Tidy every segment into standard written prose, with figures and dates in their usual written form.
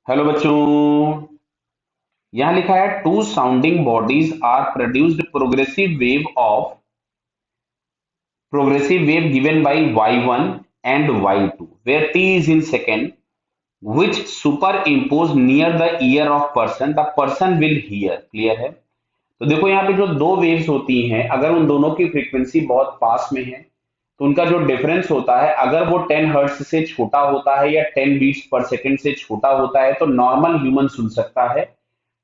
Hello बच्चों। यहां लिखा है two sounding bodies are produced progressive wave given by y1 and y2 where t is in second which superimpose near the ear of person the person will hear। Clear है? तो देखो यहाँ पे जो दो वेव्स होती हैं, अगर उन दोनों की फ्रीक्वेंसी बहुत पास में है तो उनका जो डिफरेंस होता है, अगर वो 10 हर्ट्ज से छोटा होता है या 10 बीट्स पर सेकंड से छोटा होता है तो नॉर्मल ह्यूमन सुन सकता है।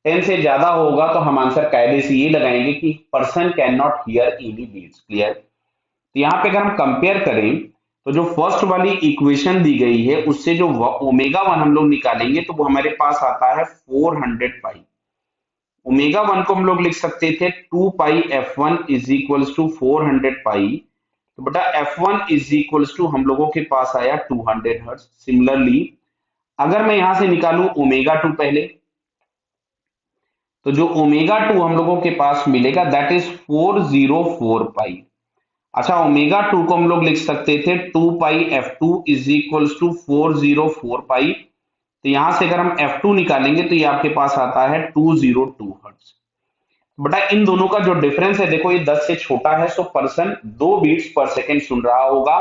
10 से ज्यादा होगा तो हम आंसर कायदे से ये लगाएंगे कि person can not hear any beats. Clear? तो यहाँ पे अगर हम कंपेयर करें तो जो फर्स्ट वाली इक्वेशन दी गई है उससे जो ओमेगा वन हम लोग निकालेंगे तो वो हमारे पास आता है 400 पाई। ओमेगा वन को हम लोग लिख सकते थे 2 पाई f1 इज इक्वल्स टू 400 पाई। तो बेटा f1 इज इक्वल्स टू हम लोगों के पास आया 200 हर्ट्ज। सिमिलरली अगर मैं यहां से निकालूं ओमेगा टू पहले, तो जो ओमेगा टू हम लोगों के पास मिलेगा दैट इज 404 पाई। अच्छा, ओमेगा टू को हम लोग लिख सकते थे 2 पाई f2 इज इक्वल्स टू 404 पाई। तो यहां से अगर हम f2 निकालेंगे तो ये आपके पास आता है 202 हर्ट्ज। बेटा इन दोनों का जो डिफरेंस है, देखो ये 10 से छोटा है, सो पर्सन 2 बीट्स पर सेकेंड सुन रहा होगा।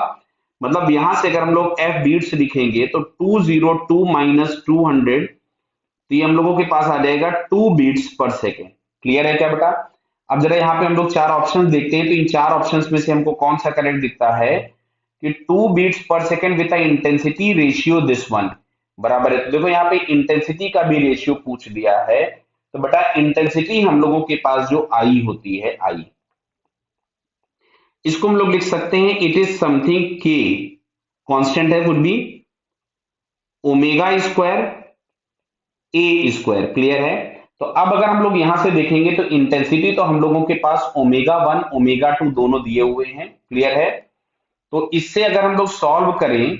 मतलब यहां से अगर हम लोग f बीट्स लिखेंगे तो 202 माइनस 200, तो ये हम लोगों के पास आ जाएगा 2 बीट्स पर सेकेंड। क्लियर है क्या बेटा? अब जरा यहाँ पे हम लोग चार ऑप्शंस देखते हैं, तो इन चार ऑप्शंस में से हमको कौन सा करेक्ट दिखता है कि 2 बीट्स पर second with intensity ratio this one बराबर है। तो देखो यहाँ पे इंटेंसिटी का भी रेशियो पूछ दिया है, तो बेटा इंटेंसिटी हम लोगों के पास जो आई होती है, आई, इसको हम लोग लिख सकते हैं इट इज समथिंग के कांस्टेंट है, कुछ भी ओमेगा स्क्वायर ए स्क्वायर। क्लियर है? तो अब अगर हम लोग यहां से देखेंगे तो इंटेंसिटी तो हम लोगों के पास ओमेगा वन ओमेगा टू दोनों दिए हुए हैं। क्लियर है? तो इससे अगर हम लोग सॉल्व करें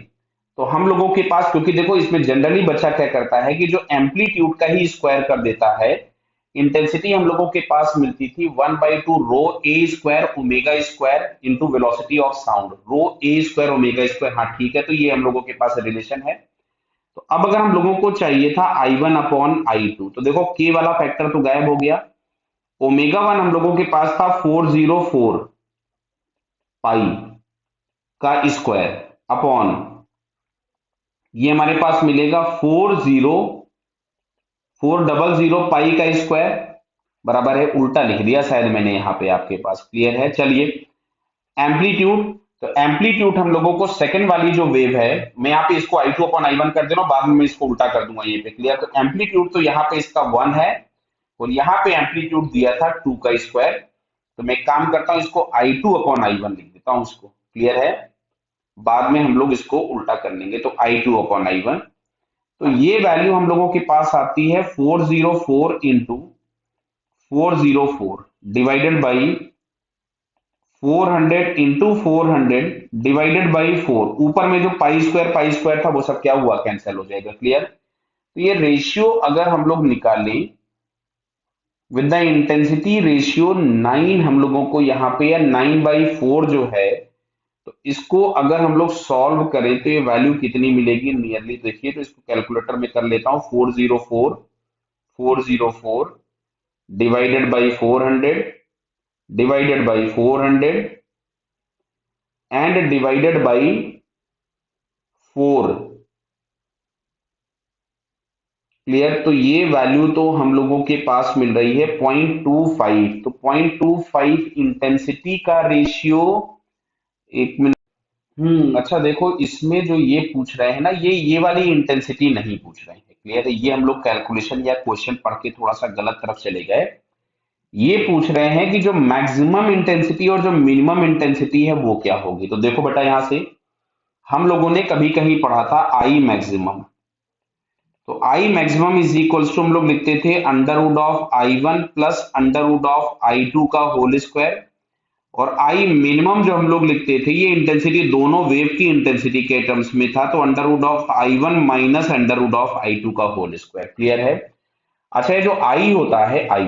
तो हम लोगों के पास, क्योंकि देखो इसमें जनरली बच्चा क्या करता है कि जो एम्पलीट्यूड का ही स्क्वायर कर देता है। इंटेंसिटी हम लोगों के पास मिलती थी 1/2 rho a square omega square into velocity of sound, rho a square omega square. हाँ ठीक है, तो ये हम लोगों के पास रिलेशन है। तो अब अगर हम लोगों को चाहिए था I1 अपॉन I2, तो देखो के वाला फैक्टर तो गायब हो गया। ओमेगा वन हम लोगों के पास था 404 पाई का स्क्वायर अपॉन, ये हमारे पास मिलेगा 400 पाई का स्क्वायर बराबर है, उल्टा लिख दिया शायद मैंने यहाँ पे आपके पास। क्लियर है? चलिए एम्पलीट्यूड, तो एम्पलीट्यूड हम लोगों को सेकंड वाली जो वेव है, मैं यहाँ पे इसको I2 अपॉन I1 कर दे रहा हूँ, बाद में मैं इसको उल्टा कर दूंगा ये पे। क्लियर? तो एम्पलीट्यूड तो यहाँ पे इसका 1 है और यहाँ पे एम्पलीट्यूड दिया था 2 का स्क्वायर। तो मैं एक काम करता हूँ, इसको I2 अपॉन I1 लिख देता हूँ इसको। क्लियर है? बाद में हम लोग इसको उल्टा कर लेंगे, तो I2 अपॉन I1। तो ये वैल्यू हम लोगों के पास आती है 404 into 404 divided by 400 into 400 divided by 4। ऊपर में जो पाई स्क्वायर था वो सब क्या हुआ, कैंसिल हो जाएगा। क्लियर? तो ये रेशियो अगर हम लोग निकालें विद द इंटेंसिटी रेशियो 9 हम लोगों को यहाँ पे, या 9/4 जो है, तो इसको अगर हम लोग सॉल्व करें तो ये वैल्यू कितनी मिलेगी नियरली देखिए। तो इसको कैलकुलेटर में कर लेता हूँ, 404 divided by 400 divided by 400 and divided by 4। Clear? तो ये वैल्यू तो हम लोगों के पास मिल रही है 0.25। तो 0.25 इंटेंसिटी का रेशियो, एक मिनट। अच्छा देखो इसमें जो ये पूछ रहे हैं ना, ये वाली इंटेंसिटी नहीं पूछ रहे हैं। क्लियर है? ये हम लोग कैलकुलेशन या क्वेश्चन पढ़ के थोड़ा सा गलत तरफ चले गए। ये पूछ रहे हैं कि जो मैक्सिमम इंटेंसिटी और जो मिनिमम इंटेंसिटी है वो क्या होगी। तो देखो बेटा, यहां से हम लोगों ने कभी कहीं पढ़ा था आई मैक्सिमम। तो I maximum is equals to हम लोग लिखते थे under root of I1 plus under root of I2 का होल स्क्वायर। और आई मिनिमम जो हम लोग लिखते थे, ये इंटेंसिटी दोनों वेव की इंटेंसिटी के टर्म्स में था, तो under root of I1 minus under root of I2 का होल स्क्वायर। क्लियर है? अच्छा, ये जो आई होता है, आई,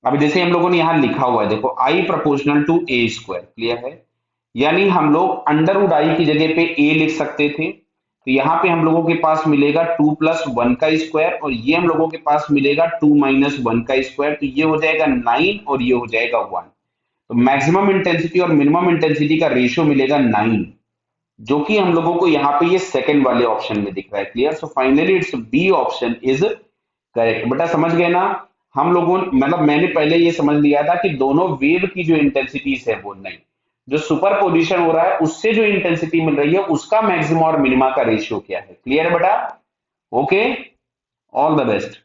अब जैसे हम लोगों ने यहां लिखा हुआ है, देखो I proportional to A square. Clear है? यानी हम लोग अंडरवुड आई की जगह पे ए लिख सकते थे। तो यहाँ पे हम लोगों के पास मिलेगा 2+1 का स्क्वायर, और ये हम लोगों के पास मिलेगा 2 - 1 का स्क्वायर, तो ये हो जाएगा 9 और ये हो जाएगा 1। तो मैक्सिमम इंटेंसिटी और मिनिमम इंटेंसिटी का रेशियो मिलेगा 9, जो कि हम लोगों को यहाँ पे ये सेकंड वाले ऑप्शन में दिख रहा है। Clear? So finally it's B option is correct. बेटा समझ गए ना? हम लोगों मतलब मैंने पहले ये समझ लिया था कि दोनों वेव की जो इंटेंसिटीज है वो नहीं, जो सुपर पोजिशन हो रहा है उससे जो इंटेंसिटी मिल रही है उसका मैक्सिमा और मिनिमा का रेशियो क्या है। क्लियर बेटा? Okay, all the best.